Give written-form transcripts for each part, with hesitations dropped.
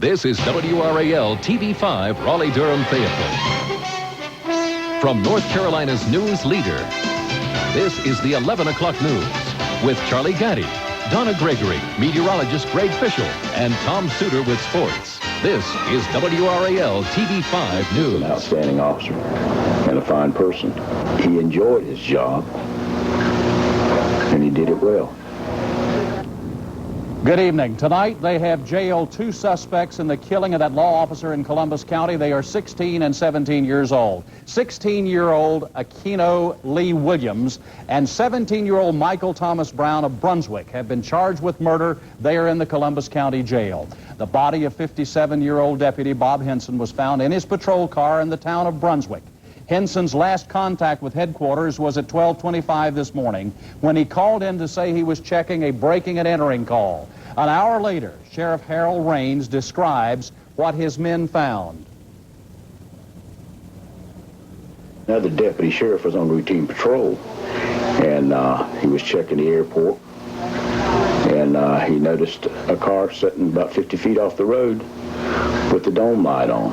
This is WRAL-TV 5, Raleigh-Durham, Fayetteville. From North Carolina's news leader, this is the 11 o'clock news with Charlie Gaddy, Donna Gregory, meteorologist Greg Fischel, and Tom Suter with sports. This is WRAL-TV 5 News. He's an outstanding officer and a fine person. He enjoyed his job, and he did it well. Good evening. Tonight, they have jailed two suspects in the killing of that law officer in Columbus County. They are 16 and 17 years old. 16-year-old Aquino Lee Williams and 17-year-old Michael Thomas Brown of Brunswick have been charged with murder. They are in the Columbus County Jail. The body of 57-year-old Deputy Bob Henson was found in his patrol car in the town of Brunswick. Henson's last contact with headquarters was at 12:25 this morning when he called in to say he was checking a breaking and entering call. An hour later, Sheriff Harold Raines describes what his men found. Another deputy sheriff was on routine patrol, and he was checking the airport, and he noticed a car sitting about 50 feet off the road with the dome light on,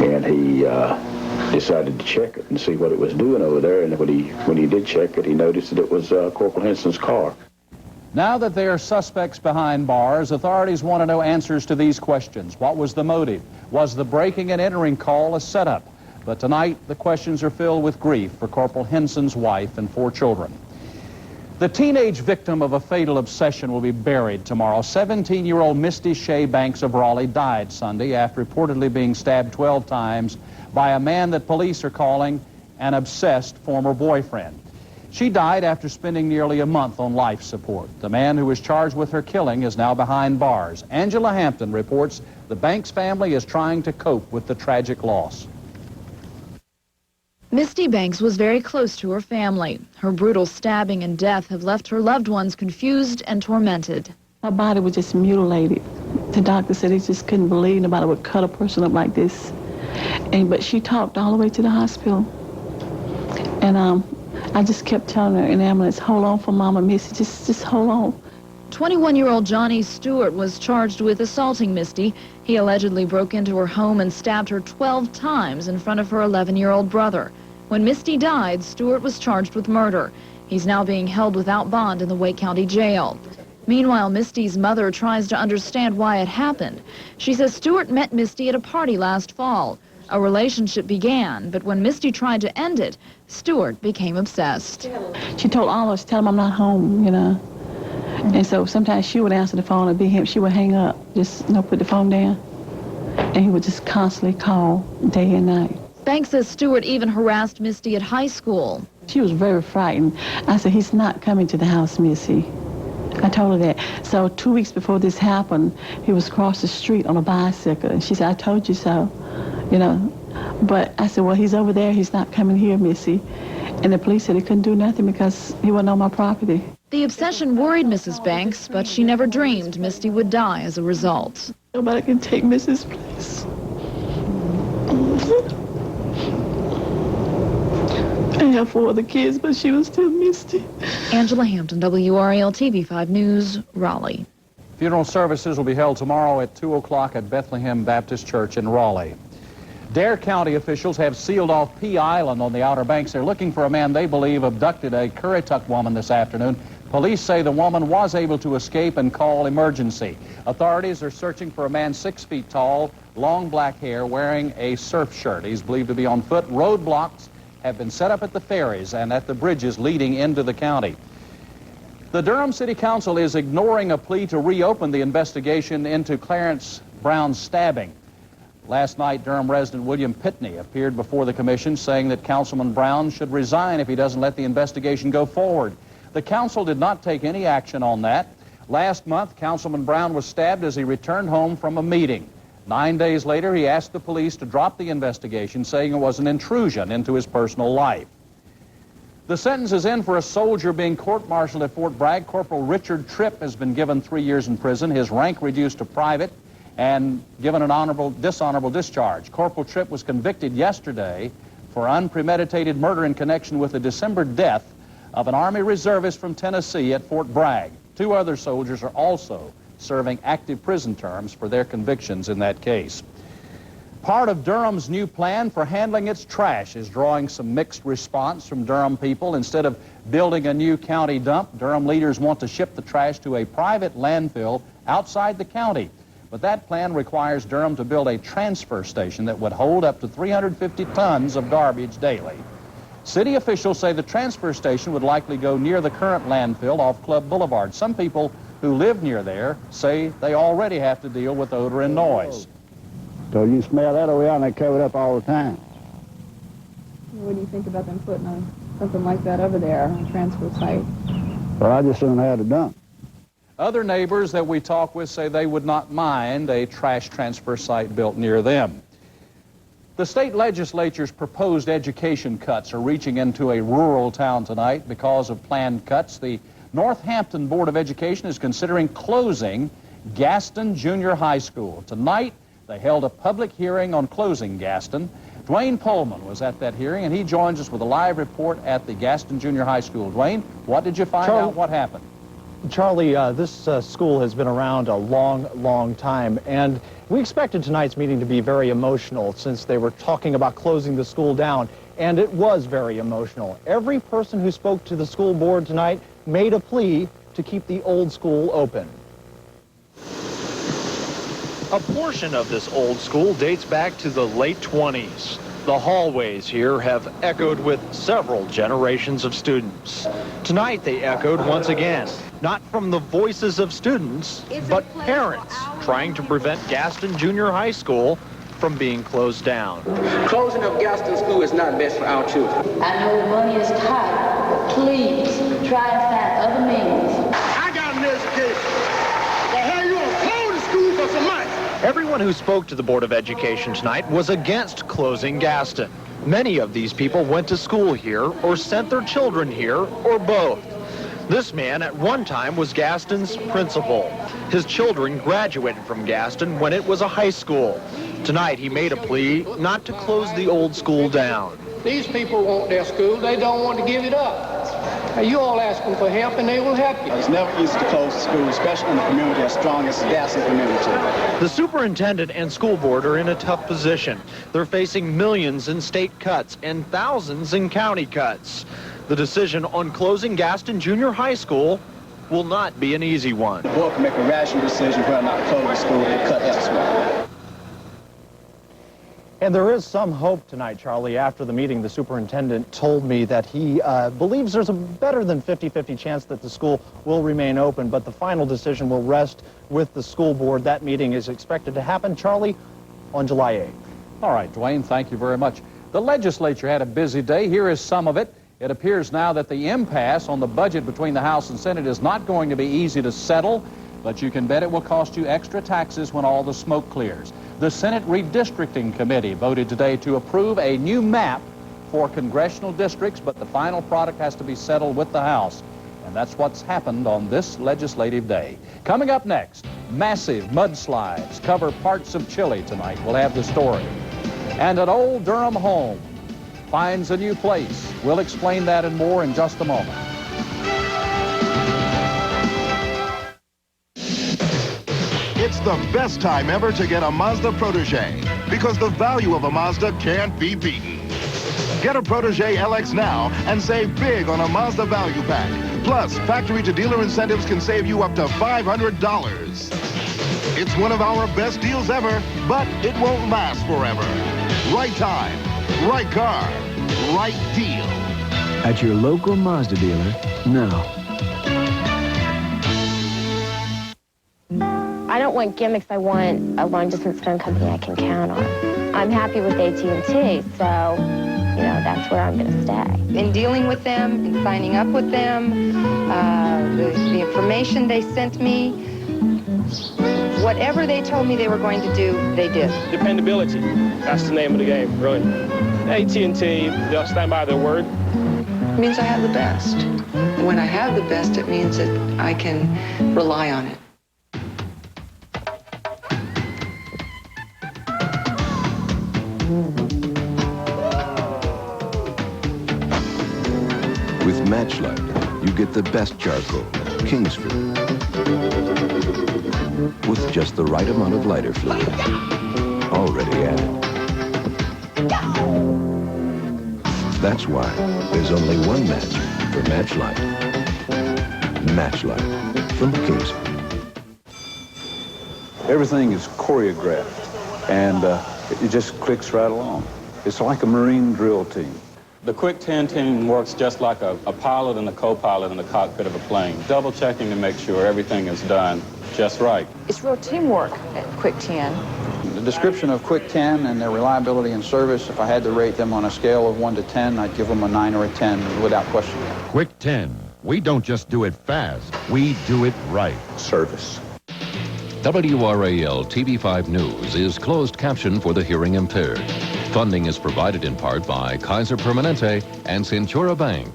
and he decided to check it and see what it was doing over there. And when he did check it, he noticed that it was Corporal Henson's car. Now that they are suspects behind bars, authorities want to know answers to these questions. What was the motive? Was the breaking and entering call a setup? But tonight, the questions are filled with grief for Corporal Henson's wife and 4 children. The teenage victim of a fatal obsession will be buried tomorrow. 17-year-old Misty Shea Banks of Raleigh died Sunday after reportedly being stabbed 12 times by a man that police are calling an obsessed former boyfriend. She died after spending nearly a month on life support. The man who was charged with her killing is now behind bars. Angela Hampton reports the Banks family is trying to cope with the tragic loss. Misty Banks was very close to her family. Her brutal stabbing and death have left her loved ones confused and tormented. Her body was just mutilated. The doctor said he just couldn't believe nobody would cut a person up like this. But she talked all the way to the hospital. And I just kept telling her in the ambulance, hold on for Mama Missy, just hold on. 21-year-old Johnny Stewart was charged with assaulting Misty. He allegedly broke into her home and stabbed her 12 times in front of her 11-year-old brother. When Misty died, Stewart was charged with murder. He's now being held without bond in the Wake County Jail. Meanwhile, Misty's mother tries to understand why it happened. She says Stewart met Misty at a party last fall. A relationship began, but when Misty tried to end it, Stewart became obsessed. She told all of us, tell him I'm not home, you know. And so sometimes she would answer the phone and be him. She would hang up, just, put the phone down. And he would just constantly call day and night. Banks says Stewart even harassed Misty at high school. She was very frightened. I said, he's not coming to the house, Missy. I told her that. So 2 weeks before this happened, he was across the street on a bicycle. And she said, I told you so, But I said, well, he's over there. He's not coming here, Missy. And the police said he couldn't do nothing because he wasn't on my property. The obsession worried Mrs. Banks, but she never dreamed Misty would die as a result. Nobody can take Mrs. place. I have 4 other kids, but she was still Misty. Angela Hampton, WRAL-TV 5 News, Raleigh. Funeral services will be held tomorrow at 2 o'clock at Bethlehem Baptist Church in Raleigh. Dare County officials have sealed off Pea Island on the Outer Banks. They're looking for a man they believe abducted a Currituck woman this afternoon. Police say the woman was able to escape and call emergency. Authorities are searching for a man 6 feet tall, long black hair, wearing a surf shirt. He's believed to be on foot. Roadblocks have been set up at the ferries and at the bridges leading into the county. The Durham City Council is ignoring a plea to reopen the investigation into Clarence Brown's stabbing. Last night, Durham resident William Pitney appeared before the commission saying that Councilman Brown should resign if he doesn't let the investigation go forward. The council did not take any action on that. Last month, Councilman Brown was stabbed as he returned home from a meeting. 9 days later, he asked the police to drop the investigation, saying it was an intrusion into his personal life. The sentence is in for a soldier being court-martialed at Fort Bragg. Corporal Richard Tripp has been given 3 years in prison, his rank reduced to private, and given an dishonorable discharge. Corporal Tripp was convicted yesterday for unpremeditated murder in connection with the December death of an Army reservist from Tennessee at Fort Bragg. 2 other soldiers are also serving active prison terms for their convictions in that case. Part of Durham's new plan for handling its trash is drawing some mixed response from Durham people. Instead of building a new county dump, Durham leaders want to ship the trash to a private landfill outside the county. But that plan requires Durham to build a transfer station that would hold up to 350 tons of garbage daily. City officials say the transfer station would likely go near the current landfill off Club Boulevard. Some people who live near there say they already have to deal with odor and noise. So you smell that over there, and they cover it up all the time. What do you think about them putting something like that over there on a transfer site? Well, I just soon had it done. Other neighbors that we talk with say they would not mind a trash transfer site built near them. The state legislature's proposed education cuts are reaching into a rural town tonight. Because of planned cuts, the Northampton Board of Education is considering closing Gaston Junior High School. Tonight, they held a public hearing on closing Gaston. Dwayne Pullman was at that hearing, and he joins us with a live report at the Gaston Junior High School. Dwayne, what did you find out? What happened? Charlie, this school has been around a long time, and we expected tonight's meeting to be very emotional since they were talking about closing the school down, and it was very emotional. Every person who spoke to the school board tonight made a plea to keep the old school open. A portion of this old school dates back to the late 20s. The hallways here have echoed with several generations of students. Tonight they echoed once again, not from the voices of students, but parents trying to prevent Gaston Junior High School from being closed down. Closing of Gaston School is not best for our children. I know money is tight, but please try and find other means. I got an education. But how you gonna close the school for some money? Everyone who spoke to the Board of Education tonight was against closing Gaston. Many of these people went to school here or sent their children here or both. This man at one time was Gaston's principal. His children graduated from Gaston when it was a high school. Tonight he made a plea not to close the old school down. These people want their school. They don't want to give it up. You all ask them for help and they will help you. It's never easy to close the school, especially in a community as strong as the Gaston community. The superintendent and school board are in a tough position. They're facing millions in state cuts and thousands in county cuts. The decision on closing Gaston Junior High School will not be an easy one. The board can make a rational decision whether or not to close the school and cut elsewhere. And there is some hope tonight, Charlie. After the meeting, the superintendent told me that he believes there's a better than 50-50 chance that the school will remain open, but the final decision will rest with the school board. That meeting is expected to happen, Charlie, on July 8th. All right, Dwayne, thank you very much. The legislature had a busy day. Here is some of it. It appears now that the impasse on the budget between the House and Senate is not going to be easy to settle, but you can bet it will cost you extra taxes when all the smoke clears. The Senate Redistricting Committee voted today to approve a new map for congressional districts, but the final product has to be settled with the House. And that's what's happened on this legislative day. Coming up next, massive mudslides cover parts of Chile tonight. We'll have the story. And an old Durham home finds a new place. We'll explain that and more in just a moment. It's the best time ever to get a Mazda Protege, because the value of a Mazda can't be beaten. Get a Protege LX now and save big on a Mazda value pack. Plus, factory-to-dealer incentives can save you up to $500. It's one of our best deals ever, but it won't last forever. Right time, right car, right deal. At your local Mazda dealer now. I don't want gimmicks. I want a long-distance phone company I can count on. I'm happy with AT&T, so, you know, that's where I'm going to stay. In dealing with them, in signing up with them, the information they sent me, whatever they told me they were going to do, they did. Dependability. That's the name of the game, really. AT&T, they'll stand by their word. It means I have the best. And when I have the best, it means that I can rely on it. With Matchlight, you get the best charcoal, Kingsford. with just the right amount of lighter fluid already added. That's why there's only one match for Match Light. Match Light from King's. Everything is choreographed, and it just clicks right along. It's like a Marine drill team. The Quick 10 team works just like a pilot and a co-pilot in the cockpit of a plane, double checking to make sure everything is done just right. It's real teamwork at Quick 10. The description of Quick 10 and their reliability and service, if I had to rate them on a scale of 1 to 10, I'd give them a 9 or a 10 without question. Quick 10. We don't just do it fast, we do it right. Service. WRAL-TV 5 News is closed caption for the hearing impaired. Funding is provided in part by Kaiser Permanente and Centura Bank.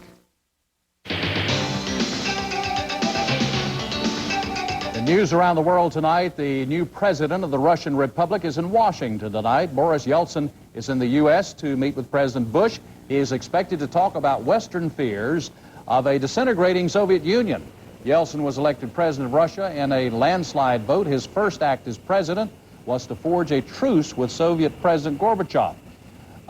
In news around the world tonight, the new president of the Russian Republic is in Washington tonight. Boris Yeltsin is in the U.S. to meet with President Bush. He is expected to talk about Western fears of a disintegrating Soviet Union. Yeltsin was elected president of Russia in a landslide vote. His first act as president was to forge a truce with Soviet President Gorbachev.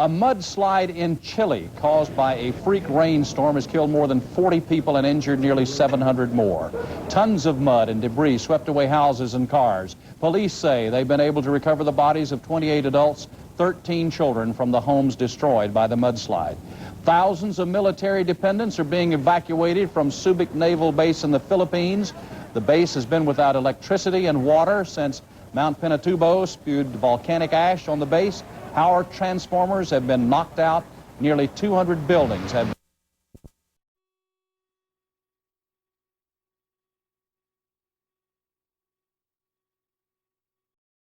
A mudslide in Chile caused by a freak rainstorm has killed more than 40 people and injured nearly 700 more. Tons of mud and debris swept away houses and cars. Police say they've been able to recover the bodies of 28 adults, 13 children from the homes destroyed by the mudslide. Thousands of military dependents are being evacuated from Subic Naval Base in the Philippines. The base has been without electricity and water since Mount Pinatubo spewed volcanic ash on the base. Power transformers have been knocked out. Nearly 200 buildings have